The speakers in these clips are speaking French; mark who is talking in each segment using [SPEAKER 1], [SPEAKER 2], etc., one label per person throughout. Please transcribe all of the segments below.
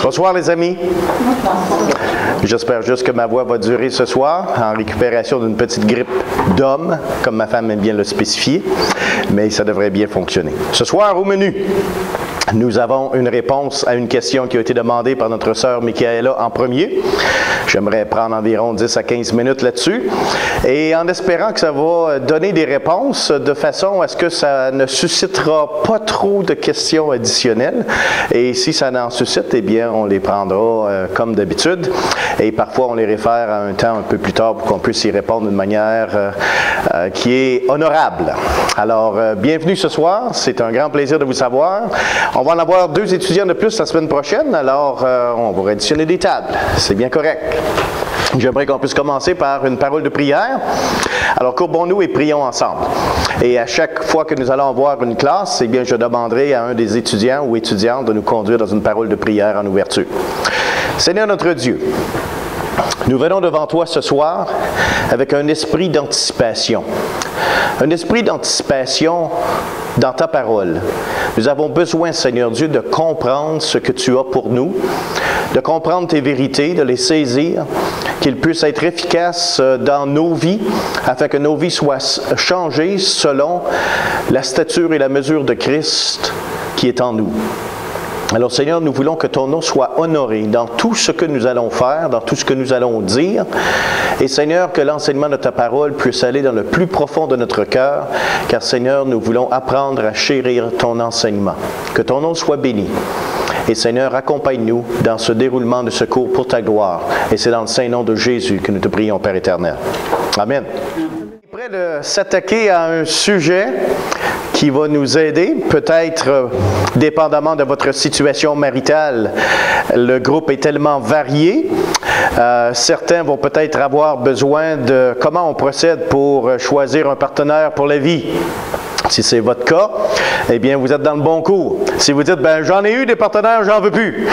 [SPEAKER 1] Bonsoir les amis. J'espère juste que ma voix va durer ce soir en récupération d'une petite grippe d'homme, comme ma femme aime bien le spécifier, mais ça devrait bien fonctionner. Ce soir au menu, nous avons une réponse à une question qui a été demandée par notre sœur Michaela en premier. J'aimerais prendre environ 10 à 15 minutes là-dessus. Et en espérant que ça va donner des réponses de façon à ce que ça ne suscitera pas trop de questions additionnelles. Et si ça en suscite, eh bien, on les prendra comme d'habitude. Et parfois, on les réfère à un temps un peu plus tard pour qu'on puisse y répondre d'une manière qui est honorable. Alors, bienvenue ce soir. C'est un grand plaisir de vous savoir. On va en avoir 2 étudiants de plus la semaine prochaine, alors on va additionner des tables. C'est bien correct. J'aimerais qu'on puisse commencer par une parole de prière. Alors, courbons-nous et prions ensemble. Et à chaque fois que nous allons avoir une classe, eh bien, je demanderai à un des étudiants ou étudiantes de nous conduire dans une parole de prière en ouverture. Seigneur notre Dieu, nous venons devant toi ce soir avec un esprit d'anticipation. Un esprit d'anticipation dans ta parole. Nous avons besoin, Seigneur Dieu, de comprendre ce que tu as pour nous, de comprendre tes vérités, de les saisir, qu'ils puissent être efficaces dans nos vies, afin que nos vies soient changées selon la stature et la mesure de Christ qui est en nous. Alors Seigneur, nous voulons que ton nom soit honoré dans tout ce que nous allons faire, dans tout ce que nous allons dire. Et Seigneur, que l'enseignement de ta parole puisse aller dans le plus profond de notre cœur, car Seigneur, nous voulons apprendre à chérir ton enseignement. Que ton nom soit béni. Et Seigneur, accompagne-nous dans ce déroulement de ce cours pour ta gloire. Et c'est dans le saint nom de Jésus que nous te prions, Père éternel. Amen. Prêt de s'attaquer à un sujet qui va nous aider, peut-être dépendamment de votre situation maritale. Le groupe est tellement varié. Certains vont peut-être avoir besoin de comment on procède pour choisir un partenaire pour la vie. Si c'est votre cas, eh bien, vous êtes dans le bon cours. Si vous dites, ben j'en ai eu des partenaires, j'en veux plus.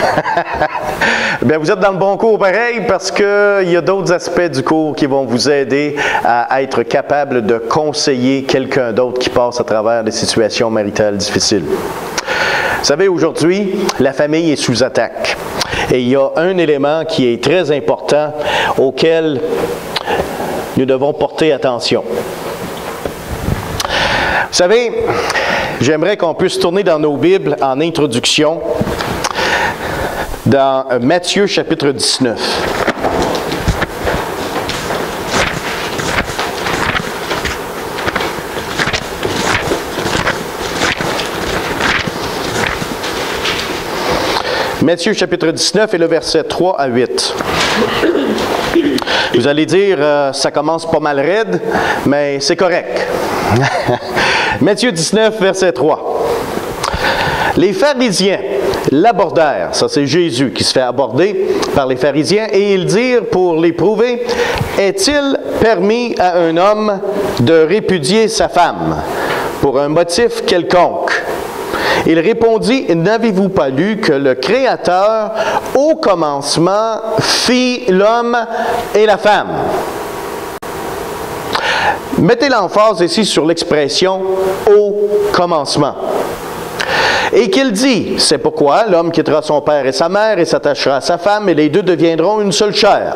[SPEAKER 1] Bien, vous êtes dans le bon cours pareil parce qu'il y a d'autres aspects du cours qui vont vous aider à être capable de conseiller quelqu'un d'autre qui passe à travers des situations maritales difficiles. Vous savez, aujourd'hui, la famille est sous attaque. Et il y a un élément qui est très important auquel nous devons porter attention. Vous savez, j'aimerais qu'on puisse tourner dans nos Bibles en introduction dans Matthieu chapitre 19. Matthieu chapitre 19 et le verset 3 à 8. Vous allez dire, ça commence pas mal raide, mais c'est correct. Matthieu 19, verset 3. Les pharisiens l'abordèrent, ça c'est Jésus qui se fait aborder par les pharisiens, et ils dirent pour l'éprouver, est-il permis à un homme de répudier sa femme pour un motif quelconque? Il répondit, n'avez-vous pas lu que le Créateur, au commencement, fit l'homme et la femme? Mettez l'emphase ici sur l'expression « au commencement ». Et qu'il dit, c'est pourquoi l'homme quittera son père et sa mère et s'attachera à sa femme, et les deux deviendront une seule chair.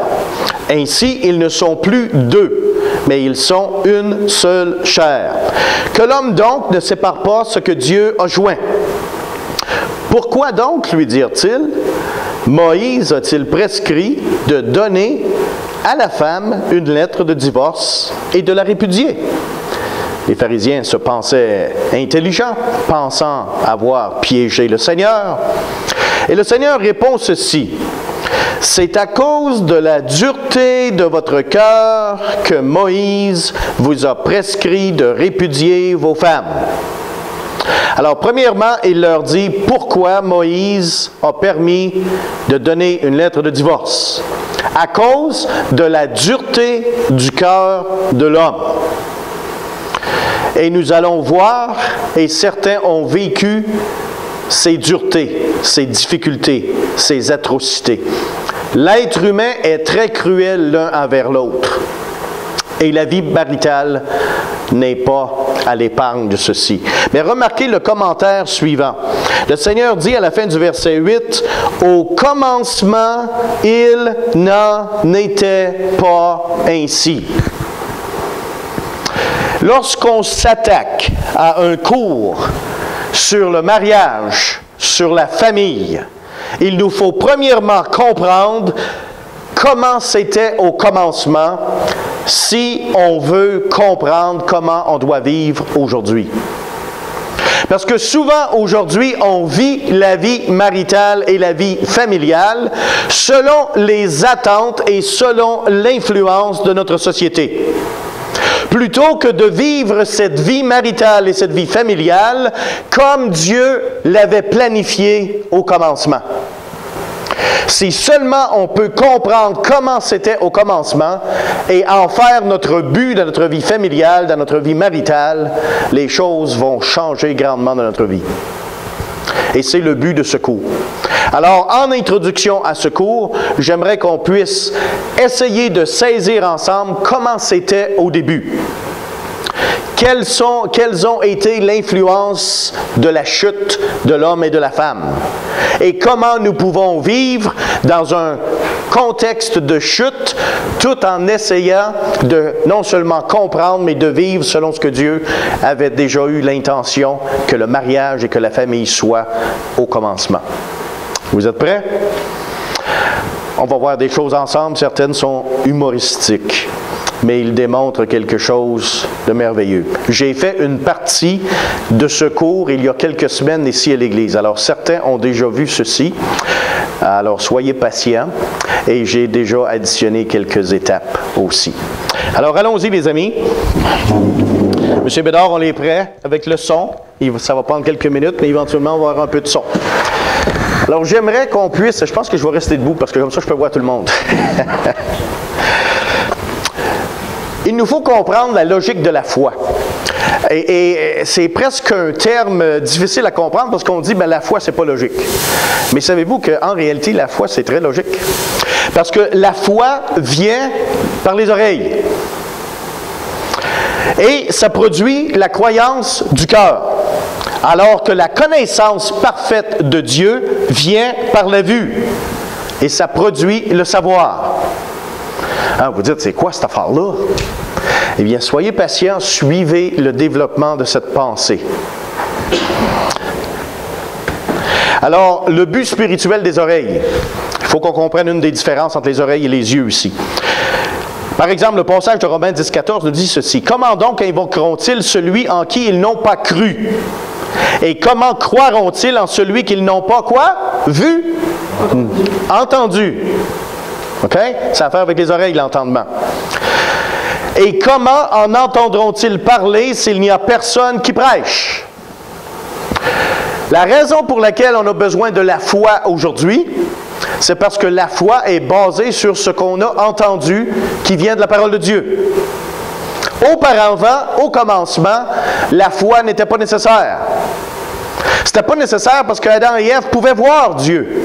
[SPEAKER 1] Ainsi, ils ne sont plus deux, mais ils sont une seule chair. Que l'homme donc ne sépare pas ce que Dieu a joint. Pourquoi donc, lui dirent-ils, Moïse a-t-il prescrit de donner à la femme une lettre de divorce et de la répudier? Les pharisiens se pensaient intelligents, pensant avoir piégé le Seigneur. Et le Seigneur répond ceci, « C'est à cause de la dureté de votre cœur que Moïse vous a prescrit de répudier vos femmes. » Alors, premièrement, il leur dit pourquoi Moïse a permis de donner une lettre de divorce. À cause de la dureté du cœur de l'homme. Et nous allons voir, et certains ont vécu ces duretés, ces difficultés, ces atrocités. L'être humain est très cruel l'un envers l'autre. Et la vie maritale n'est pas à l'épargne de ceci. Mais remarquez le commentaire suivant. Le Seigneur dit à la fin du verset 8, « Au commencement, il n'en était pas ainsi. » Lorsqu'on s'attaque à un cours sur le mariage, sur la famille, il nous faut premièrement comprendre comment c'était au commencement si on veut comprendre comment on doit vivre aujourd'hui. Parce que souvent, aujourd'hui, on vit la vie maritale et la vie familiale selon les attentes et selon l'influence de notre société. Plutôt que de vivre cette vie maritale et cette vie familiale comme Dieu l'avait planifié au commencement. Si seulement on peut comprendre comment c'était au commencement et en faire notre but dans notre vie familiale, dans notre vie maritale, les choses vont changer grandement dans notre vie. Et c'est le but de ce cours. Alors, en introduction à ce cours, j'aimerais qu'on puisse essayer de saisir ensemble comment c'était au début. Quelles ont été l'influence de la chute de l'homme et de la femme? Et comment nous pouvons vivre dans un contexte de chute tout en essayant de non seulement comprendre, mais de vivre selon ce que Dieu avait déjà eu l'intention que le mariage et que la famille soient au commencement. Vous êtes prêts? On va voir des choses ensemble. Certaines sont humoristiques, mais ils démontrent quelque chose de merveilleux. J'ai fait une partie de ce cours il y a quelques semaines ici à l'Église. Alors, certains ont déjà vu ceci. Alors, soyez patients. Et j'ai déjà additionné quelques étapes aussi. Alors, allons-y, les amis. Monsieur Bédard, on est prêt avec le son. Ça va prendre quelques minutes, mais éventuellement, on va avoir un peu de son. Alors, j'aimerais qu'on puisse... Je pense que je vais rester debout parce que comme ça, je peux voir tout le monde. Il nous faut comprendre la logique de la foi. Et c'est presque un terme difficile à comprendre parce qu'on dit, la foi, c'est pas logique. Mais savez-vous qu'en réalité, la foi, c'est très logique? Parce que la foi vient par les oreilles. Et ça produit la croyance du cœur. Alors que la connaissance parfaite de Dieu vient par la vue. Et ça produit le savoir. Ah, vous dites, c'est quoi cette affaire-là? Eh bien, soyez patients, suivez le développement de cette pensée. Alors, le but spirituel des oreilles. Il faut qu'on comprenne une des différences entre les oreilles et les yeux ici. Par exemple, le passage de Romains 10,14 nous dit ceci. « Comment donc invoqueront-ils celui en qui ils n'ont pas cru? Et comment croiront-ils en celui qu'ils n'ont pas quoi? Vu? Entendu. » OK? Ça a à faire avec les oreilles, l'entendement. Et comment en entendront-ils parler s'il n'y a personne qui prêche? La raison pour laquelle on a besoin de la foi aujourd'hui, c'est parce que la foi est basée sur ce qu'on a entendu qui vient de la parole de Dieu. Auparavant, au commencement, la foi n'était pas nécessaire. C'était pas nécessaire parce qu'Adam et Ève pouvaient voir Dieu.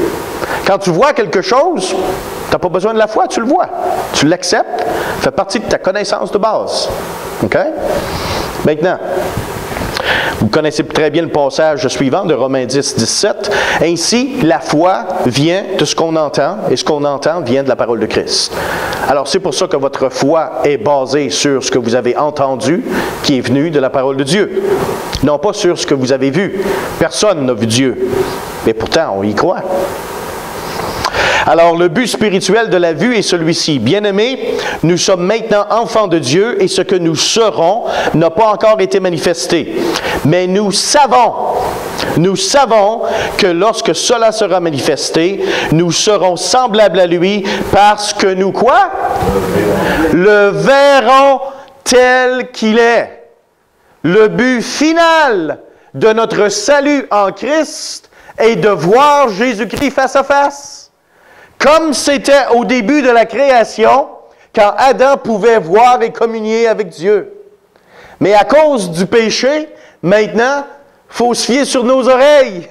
[SPEAKER 1] Quand tu vois quelque chose, tu n'as pas besoin de la foi, tu le vois. Tu l'acceptes, ça fait partie de ta connaissance de base. OK? Maintenant, vous connaissez très bien le passage suivant de Romains 10, 17. Ainsi, la foi vient de ce qu'on entend, et ce qu'on entend vient de la parole de Christ. Alors, c'est pour ça que votre foi est basée sur ce que vous avez entendu, qui est venu de la parole de Dieu. Non pas sur ce que vous avez vu. Personne n'a vu Dieu. Mais pourtant, on y croit. Alors, le but spirituel de la vue est celui-ci. Bien-aimés, nous sommes maintenant enfants de Dieu et ce que nous serons n'a pas encore été manifesté. Mais nous savons que lorsque cela sera manifesté, nous serons semblables à lui parce que nous quoi? Le verrons tel qu'il est. Le but final de notre salut en Christ est de voir Jésus-Christ face à face. Comme c'était au début de la création, quand Adam pouvait voir et communier avec Dieu. Mais à cause du péché, maintenant, il faut se fier sur nos oreilles.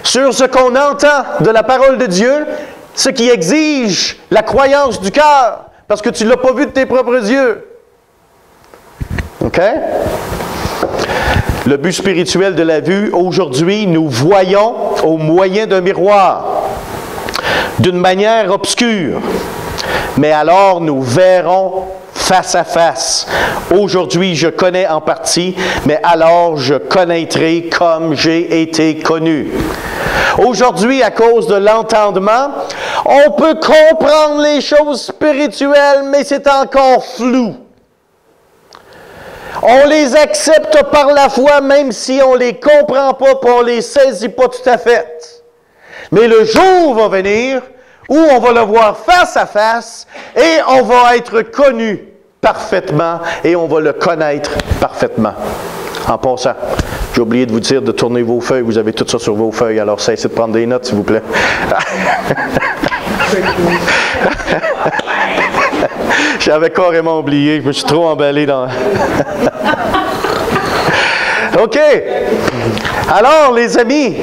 [SPEAKER 1] Sur ce qu'on entend de la parole de Dieu, ce qui exige la croyance du cœur, parce que tu ne l'as pas vu de tes propres yeux. OK? Le but spirituel de la vue, aujourd'hui, nous voyons au moyen d'un miroir, d'une manière obscure, mais alors nous verrons face à face. Aujourd'hui, je connais en partie, mais alors je connaîtrai comme j'ai été connu. Aujourd'hui, à cause de l'entendement, on peut comprendre les choses spirituelles, mais c'est encore flou. On les accepte par la foi, même si on ne les comprend pas, et on ne les saisit pas tout à fait. Mais le jour va venir où on va le voir face à face et on va être connu parfaitement et on va le connaître parfaitement. En passant, j'ai oublié de vous dire de tourner vos feuilles. Vous avez tout ça sur vos feuilles, alors cessez de prendre des notes, s'il vous plaît. J'avais carrément oublié, je me suis trop emballé dans... OK. Alors, les amis,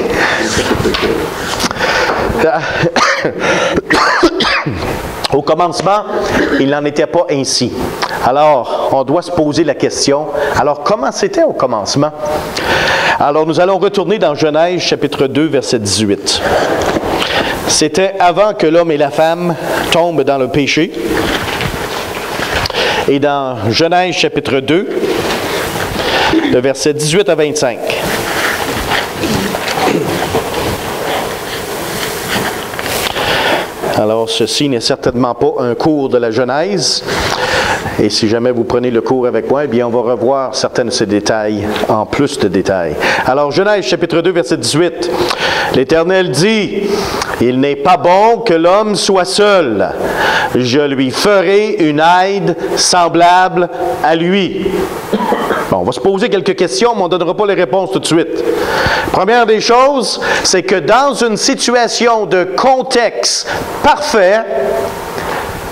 [SPEAKER 1] au commencement, il n'en était pas ainsi. Alors, on doit se poser la question, alors comment c'était au commencement? Alors, nous allons retourner dans Genèse, chapitre 2, verset 18. C'était avant que l'homme et la femme tombent dans le péché. Et dans Genèse, chapitre 2, le verset 18 à 25. Alors, ceci n'est certainement pas un cours de la Genèse. Et si jamais vous prenez le cours avec moi, eh bien, on va revoir certains de ces détails en plus de détails. Alors, Genèse, chapitre 2, verset 18. L'Éternel dit, « Il n'est pas bon que l'homme soit seul. Je lui ferai une aide semblable à lui. » Bon, on va se poser quelques questions, mais on ne donnera pas les réponses tout de suite. Première des choses, c'est que dans une situation de contexte parfait,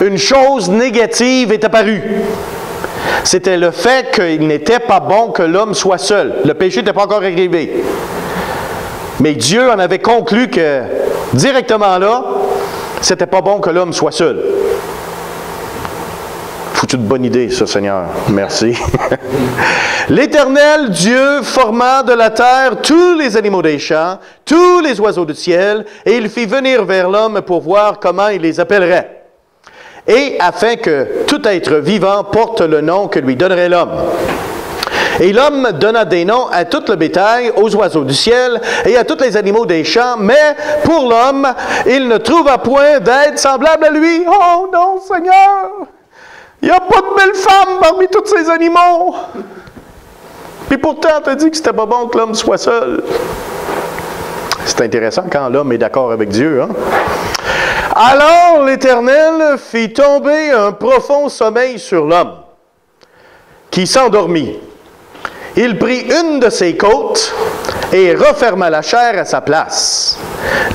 [SPEAKER 1] une chose négative est apparue. C'était le fait qu'il n'était pas bon que l'homme soit seul. Le péché n'était pas encore arrivé. Mais Dieu en avait conclu que, directement là, c'était pas bon que l'homme soit seul. Foutu de bonne idée, ça, Seigneur. Merci. L'Éternel Dieu forma de la terre tous les animaux des champs, tous les oiseaux du ciel, et il fit venir vers l'homme pour voir comment il les appellerait. Et afin que tout être vivant porte le nom que lui donnerait l'homme. Et l'homme donna des noms à tout le bétail, aux oiseaux du ciel et à tous les animaux des champs, mais pour l'homme, il ne trouva point d'aide semblable à lui. Oh non, Seigneur! Il n'y a pas de belle femme parmi tous ces animaux! Puis pourtant, tu as dit que c'était pas bon que l'homme soit seul. C'est intéressant quand l'homme est d'accord avec Dieu, hein? Alors l'Éternel fit tomber un profond sommeil sur l'homme, qui s'endormit. Il prit une de ses côtes et referma la chair à sa place.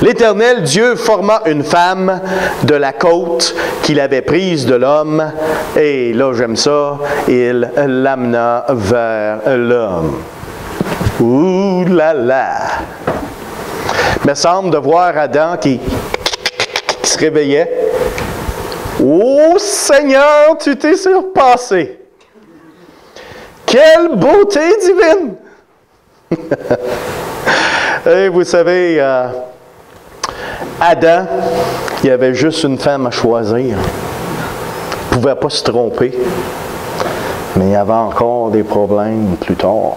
[SPEAKER 1] L'Éternel Dieu forma une femme de la côte qu'il avait prise de l'homme, et là j'aime ça, il l'amena vers l'homme. Ouh là là! Il me semble de voir Adam qui se réveillait. Oh Seigneur, tu t'es surpassé! Quelle beauté divine! Et vous savez, Adam, il y avait juste une femme à choisir. Il ne pouvait pas se tromper. Mais il y avait encore des problèmes plus tard.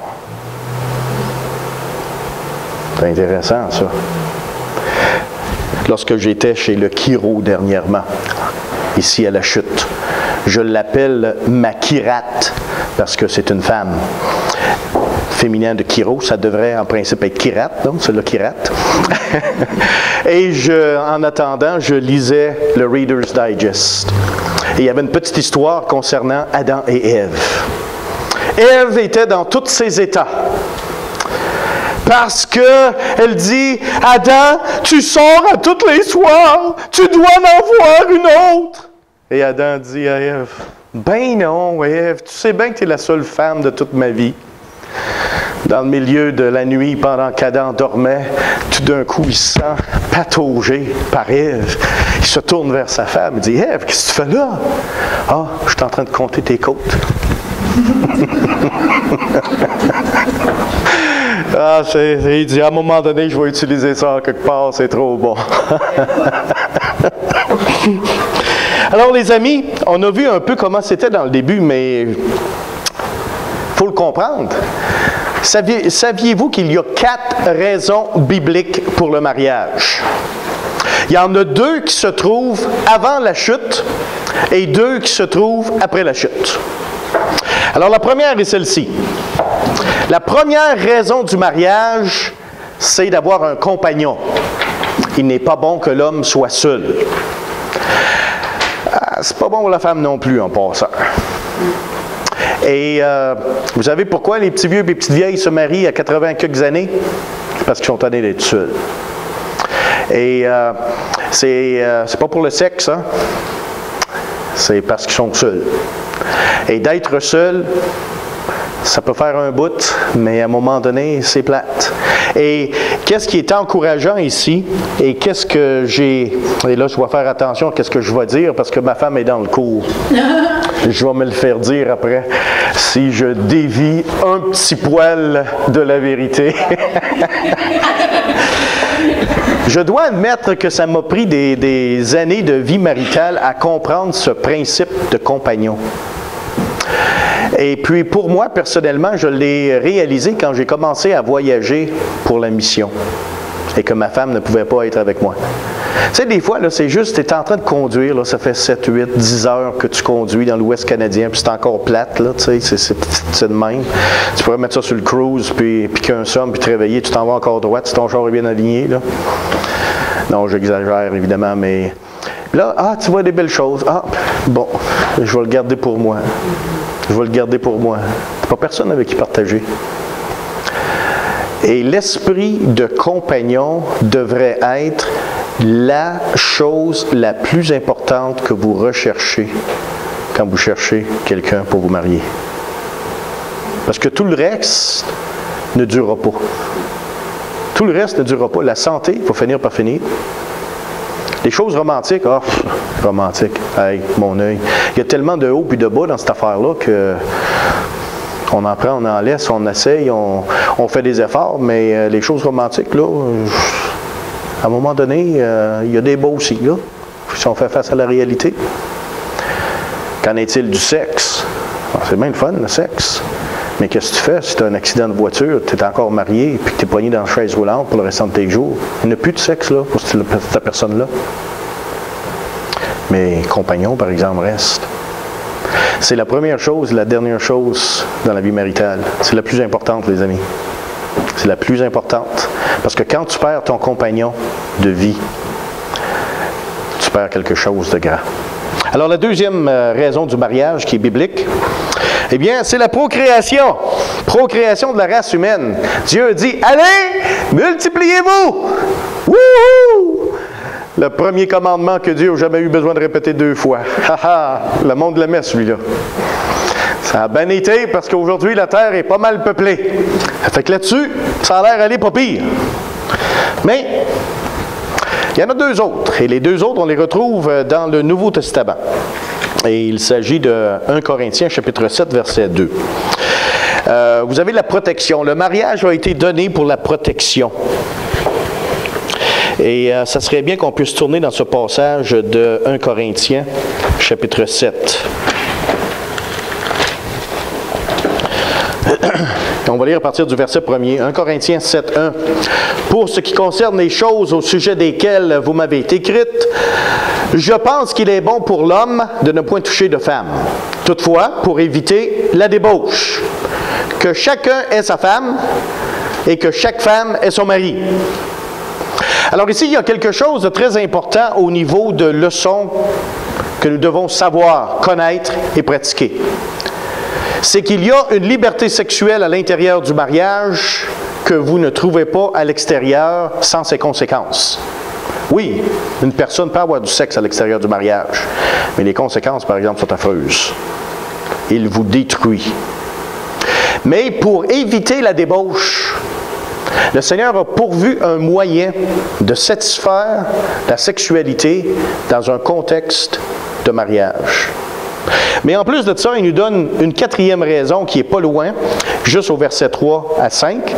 [SPEAKER 1] C'est intéressant, ça. Lorsque j'étais chez le chiro dernièrement, ici à la Chute, je l'appelle ma kirate parce que c'est une femme. Féminin de chiro, ça devrait en principe être kirate, donc c'est le kirate. Et en attendant, je lisais le Reader's Digest. Et il y avait une petite histoire concernant Adam et Ève. Ève était dans tous ses états. Parce qu'elle dit, Adam, tu sors à tous les soirs, tu dois en voir une autre. Et Adam dit à Ève, ben non, Ève, tu sais bien que tu es la seule femme de toute ma vie. Dans le milieu de la nuit, pendant qu'Adam dormait, tout d'un coup, il se sent pataugé par Ève. Il se tourne vers sa femme et dit, Ève, qu'est-ce que tu fais là? Ah, je suis en train de compter tes côtes. Il dit, à un moment donné, je vais utiliser ça quelque part, c'est trop bon. Alors, les amis, on a vu un peu comment c'était dans le début, mais il faut le comprendre. Saviez-vous qu'il y a 4 raisons bibliques pour le mariage? Il y en a 2 qui se trouvent avant la chute et 2 qui se trouvent après la chute. Alors, la première est celle-ci. La première raison du mariage, c'est d'avoir un compagnon. Il n'est pas bon que l'homme soit seul. C'est pas bon pour la femme non plus, en passant. Et vous savez pourquoi les petits vieux et les petites vieilles se marient à 80 quelques années? C'est parce qu'ils sont tannés d'être seuls. Et c'est pas pour le sexe, hein? C'est parce qu'ils sont seuls. Et d'être seul, ça peut faire un bout, mais à un moment donné, c'est plate. Et qu'est-ce qui est encourageant ici, et qu'est-ce que j'ai... Et là, je dois faire attention à ce que je vais dire, parce que ma femme est dans le cours. Je vais me le faire dire après, si je dévie un petit poil de la vérité. Je dois admettre que ça m'a pris des années de vie maritale à comprendre ce principe de compagnon. Et puis, pour moi, personnellement, je l'ai réalisé quand j'ai commencé à voyager pour la mission et que ma femme ne pouvait pas être avec moi. Tu sais, des fois, là, c'est juste, tu es en train de conduire, là, ça fait 7, 8, 10 heures que tu conduis dans l'Ouest canadien, puis c'est encore plate, là, tu sais, c'est de même. Tu pourrais mettre ça sur le cruise, puis qu'un somme, puis te réveiller, tu t'en vas encore droite, si ton char est bien aligné, là. Non, j'exagère, évidemment, mais... Là, tu vois des belles choses. Bon, je vais le garder pour moi. Je vais le garder pour moi. Il n'y a pas personne avec qui partager. Et l'esprit de compagnon devrait être la chose la plus importante que vous recherchez quand vous cherchez quelqu'un pour vous marier. Parce que tout le reste ne durera pas. Tout le reste ne durera pas. La santé va finir par finir. Les choses romantiques, romantique, hey, mon œil. Il y a tellement de haut puis de bas dans cette affaire-là que on en prend, on en laisse, on essaye, on fait des efforts, mais les choses romantiques, là, à un moment donné, il y a des bas aussi, là, si on fait face à la réalité. Qu'en est-il du sexe? C'est bien le fun, le sexe. Mais qu'est-ce que tu fais si tu as un accident de voiture, tu es encore marié, puis que tu es poigné dans la chaise roulante pour le restant de tes jours? Il n'y a plus de sexe là, pour cette personne-là. Mais compagnon, par exemple, reste. C'est la première chose, la dernière chose dans la vie maritale. C'est la plus importante, les amis. C'est la plus importante. Parce que quand tu perds ton compagnon de vie, tu perds quelque chose de grand. Alors, la deuxième raison du mariage qui est biblique, eh bien, c'est la procréation. Procréation de la race humaine. Dieu dit, allez, multipliez-vous! Wouhou! Le premier commandement que Dieu n'a jamais eu besoin de répéter 2 fois. Le monde l'aimait, celui-là. Ça a bien été parce qu'aujourd'hui, la terre est pas mal peuplée. Fait que là-dessus, ça a l'air d'aller pas pire. Mais, il y en a 2 autres. Et les 2 autres, on les retrouve dans le Nouveau Testament. Et il s'agit de 1 Corinthiens, chapitre 7, verset 2. Vous avez la protection. Le mariage a été donné pour la protection. Et ça serait bien qu'on puisse tourner dans ce passage de 1 Corinthiens, chapitre 7. On va lire à partir du verset 1er. 1 Corinthiens 7, 1. Pour ce qui concerne les choses au sujet desquelles vous m'avez écrite, je pense qu'il est bon pour l'homme de ne point toucher de femme. Toutefois, pour éviter la débauche, que chacun ait sa femme et que chaque femme ait son mari. Alors ici, il y a quelque chose de très important au niveau de leçons que nous devons savoir, connaître et pratiquer. C'est qu'il y a une liberté sexuelle à l'intérieur du mariage que vous ne trouvez pas à l'extérieur sans ses conséquences. Oui, une personne peut avoir du sexe à l'extérieur du mariage, mais les conséquences, par exemple, sont affreuses. Il vous détruit. Mais pour éviter la débauche, le Seigneur a pourvu un moyen de satisfaire la sexualité dans un contexte de mariage. Mais en plus de ça, il nous donne une quatrième raison qui n'est pas loin, juste au verset 3 à 5.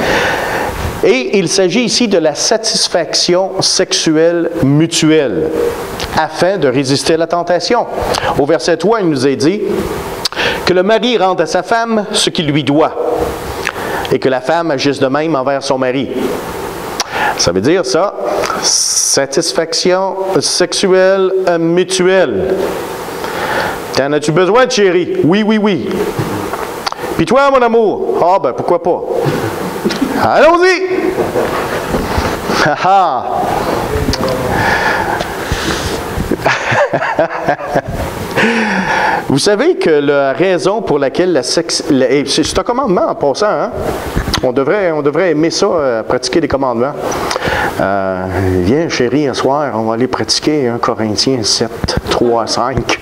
[SPEAKER 1] Et il s'agit ici de la satisfaction sexuelle mutuelle, afin de résister à la tentation. Au verset 3, il nous est dit que le mari rende à sa femme ce qu'il lui doit, et que la femme agisse de même envers son mari. Ça veut dire ça, satisfaction sexuelle mutuelle. T'en as-tu besoin, chérie? Oui, oui, oui. Puis toi, mon amour? Ah, ben pourquoi pas? Allons-y! Ha Vous savez que la raison pour laquelle c'est un commandement en passant, hein? On devrait aimer ça, pratiquer des commandements. Viens, chérie, un soir, on va aller pratiquer 1 Corinthiens 7, 3, 5.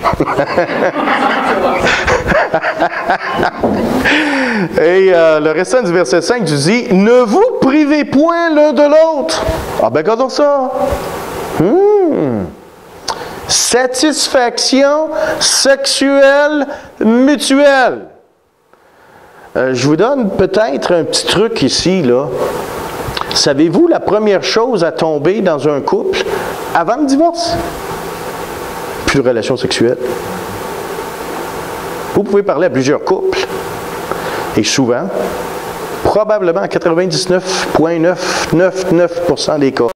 [SPEAKER 1] Et le restant du verset 5 nous dit « Ne vous privez point l'un de l'autre. » Ah ben, regardons ça. Satisfaction sexuelle mutuelle. Je vous donne peut-être un petit truc ici, là. Savez-vous la première chose à tomber dans un couple avant le divorce? Plus de relations sexuelles. Vous pouvez parler à plusieurs couples. Et souvent, probablement à 99,999% des cas,